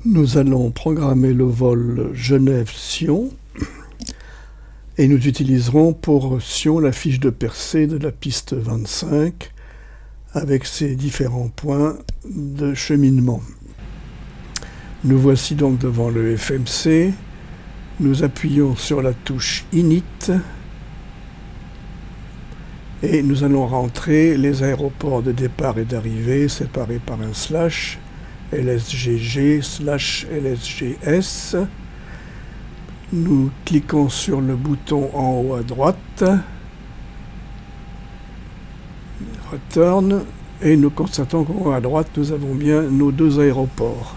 Nous allons programmer le vol Genève-Sion et nous utiliserons pour Sion la fiche de percée de la piste 25 avec ses différents points de cheminement. Nous voici donc devant le FMC. Nous appuyons sur la touche Init et nous allons rentrer les aéroports de départ et d'arrivée séparés par un slash LSGG/LSGS. Nous cliquons sur le bouton en haut à droite, Return, et nous constatons qu'en haut à droite, nous avons bien nos deux aéroports.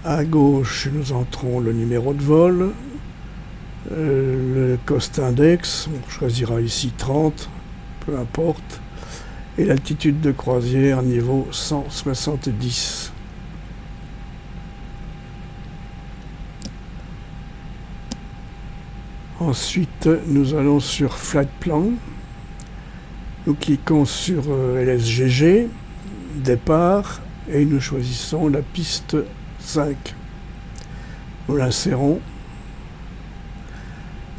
À gauche, nous entrons le numéro de vol, le cost index, on choisira ici 30, peu importe, et l'altitude de croisière niveau 170. Ensuite, nous allons sur Flight Plan. Nous cliquons sur LSGG, départ, et nous choisissons la piste 5. Nous l'insérons.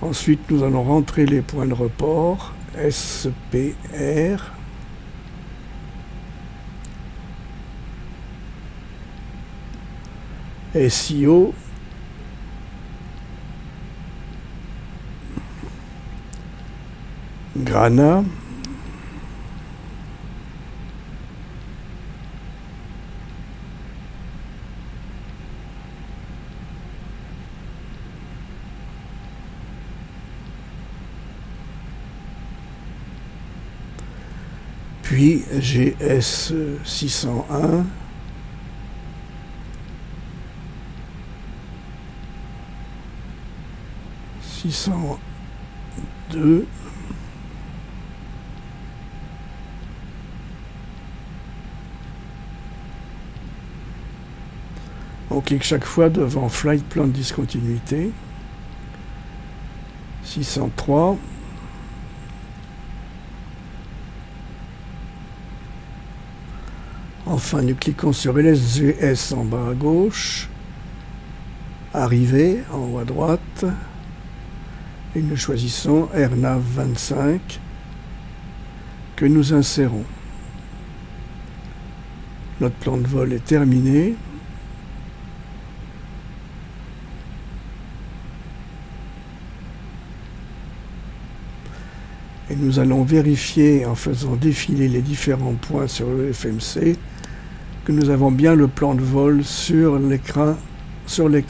Ensuite, nous allons rentrer les points de report, SPR, SIO, Grana, puis GS 601, (602), on clique chaque fois devant Flight Plan de discontinuité, 603, enfin nous cliquons sur LSGS en bas à gauche, Arrivée en haut à droite, et nous choisissons AirNav 25 que nous insérons. Notre plan de vol est terminé. Et nous allons vérifier en faisant défiler les différents points sur le FMC que nous avons bien le plan de vol sur l'écran, sur le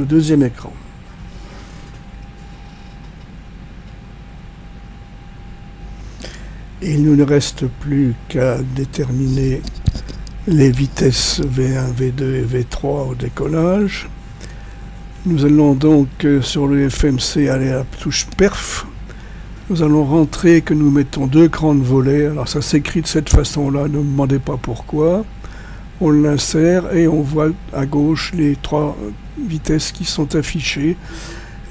deuxième écran. Il ne nous reste plus qu'à déterminer les vitesses V1, V2 et V3 au décollage. Nous allons donc sur le FMC aller à la touche Perf. Nous allons rentrer que nous mettons 2 grandes volées. Alors ça s'écrit de cette façon-là, ne me demandez pas pourquoi. On l'insère et on voit à gauche les 3 vitesses qui sont affichées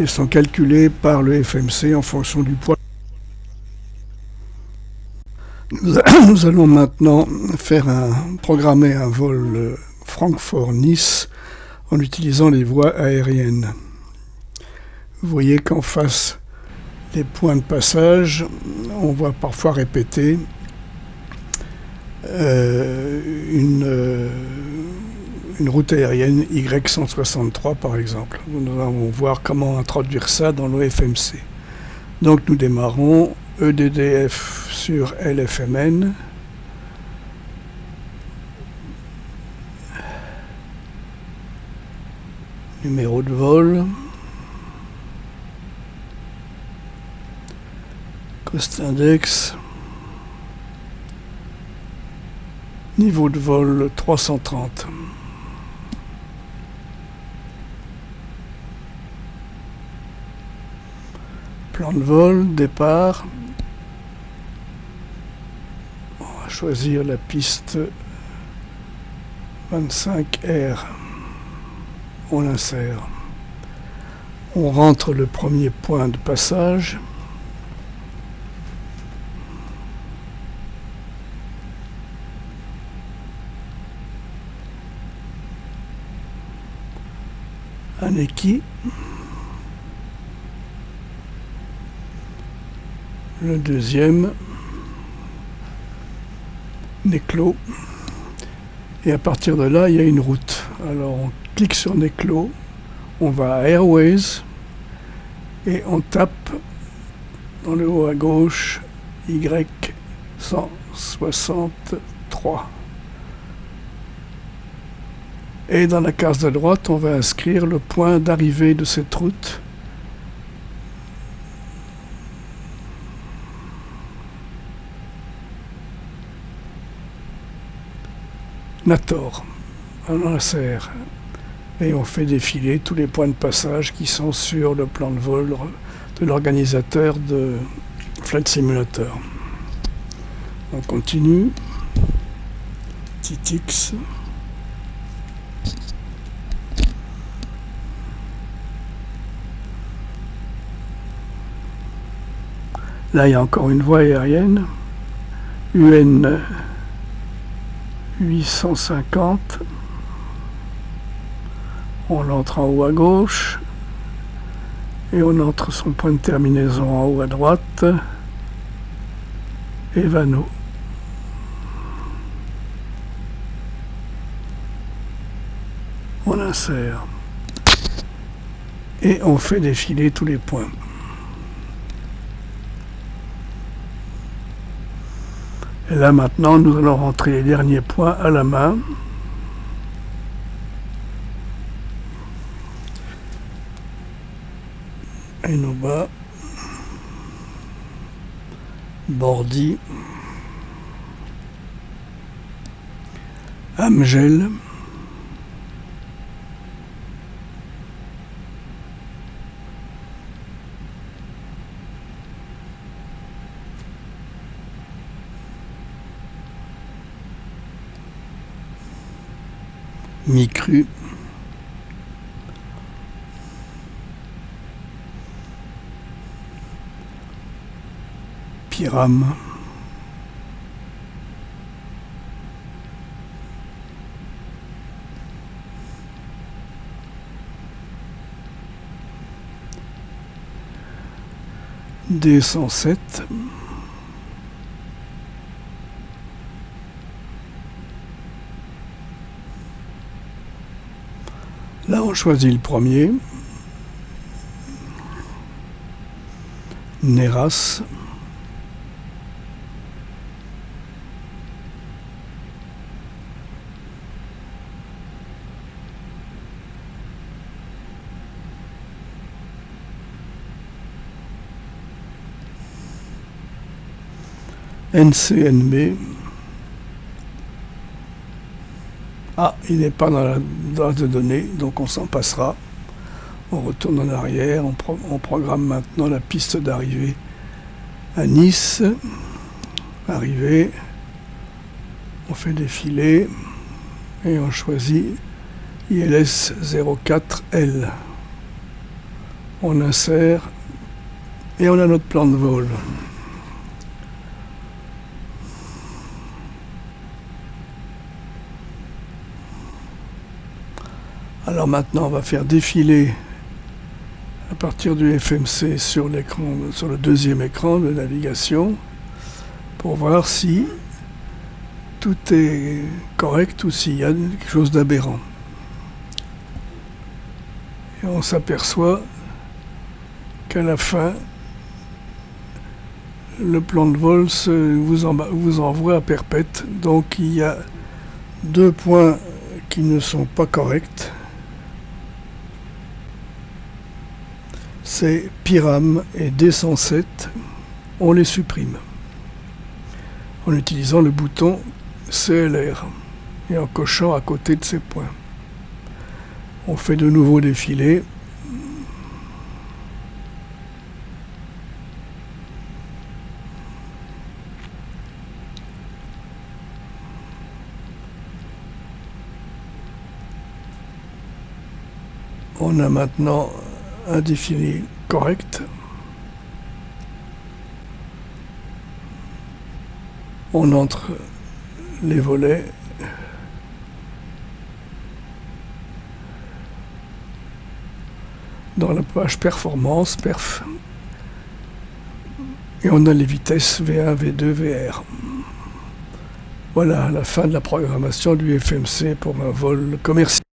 et sont calculées par le FMC en fonction du poids. Nous allons maintenant programmer un vol Francfort-Nice en utilisant les voies aériennes. Vous voyez qu'en face des points de passage, on voit parfois répéter une route aérienne Y163 par exemple. Nous allons voir comment introduire ça dans l'OFMC. Donc nous démarrons EDDF sur LFMN. Numéro de vol. Cost index. Niveau de vol 330. Plan de vol, départ. On va choisir la piste 25R. On l'insère. On rentre le premier point de passage. un équis, le deuxième, Neclo, et à partir de là, il y a une route. Alors on clique sur Neclo, on va à Airways, et on tape dans le haut à gauche Y163. Et dans la case de droite, on va inscrire le point d'arrivée de cette route. Nator, on insère. Et on fait défiler tous les points de passage qui sont sur le plan de vol de l'organisateur de Flight Simulator. On continue. Petit X. Là, il y a encore une voie aérienne. UN 850. On entre en haut à gauche. Et on entre son point de terminaison en haut à droite. Et Vano. On insère. Et on fait défiler tous les points. Et là maintenant, nous allons rentrer les derniers points à la main. Enoba, Bordy, Amgel, Micru, Piram, D107, là on choisit le premier, Neras, NCNB. Ah, il n'est pas dans la base de données, donc on s'en passera. On retourne en arrière, on programme maintenant la piste d'arrivée à Nice. Arrivée, on fait défiler et on choisit ILS 04L. On insère et on a notre plan de vol. Alors maintenant, on va faire défiler à partir du FMC sur l'écran, sur le deuxième écran de navigation, pour voir si tout est correct ou s'il y a quelque chose d'aberrant. Et on s'aperçoit qu'à la fin, le plan de vol vous envoie à perpète. Donc il y a deux points qui ne sont pas corrects. C'est Piram et D107, on les supprime en utilisant le bouton CLR et en cochant à côté de ces points. On fait de nouveau défiler. On a maintenant un défilé correct. On entre les volets. dans la page performance, perf. Et on a les vitesses V1, V2, VR. Voilà la fin de la programmation du FMC pour un vol commercial.